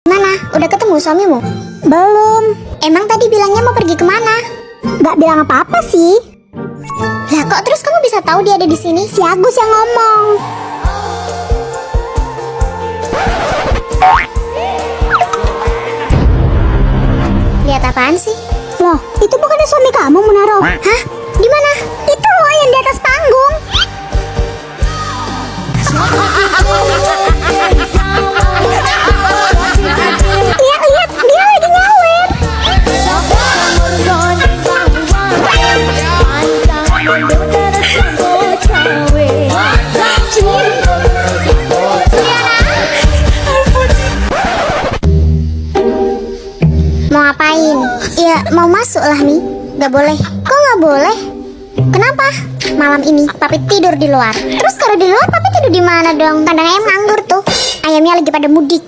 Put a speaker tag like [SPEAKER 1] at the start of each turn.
[SPEAKER 1] Mana? Udah ketemu suamimu?
[SPEAKER 2] Belum.
[SPEAKER 1] Emang tadi bilangnya mau pergi kemana?
[SPEAKER 2] Gak bilang apa-apa sih.
[SPEAKER 1] Lah kok terus kamu bisa tahu dia ada di sini?
[SPEAKER 2] Si Agus yang ngomong.
[SPEAKER 1] Lihat apaan sih?
[SPEAKER 2] Loh, itu bukannya suami kamu, Munaro?
[SPEAKER 1] Hah? Di mana?
[SPEAKER 2] Itu loh yang di atas panggung. Lihat, dia lagi nyawer.
[SPEAKER 1] Mau ngapain? Ya mau masuk lah Mi. Gak boleh. Kok gak boleh? Kenapa? Malam ini Papi tidur di luar. Terus kalau di luar Papi tidur di mana dong? Kandang ayam nganggur tuh. Ayamnya lagi pada mudik.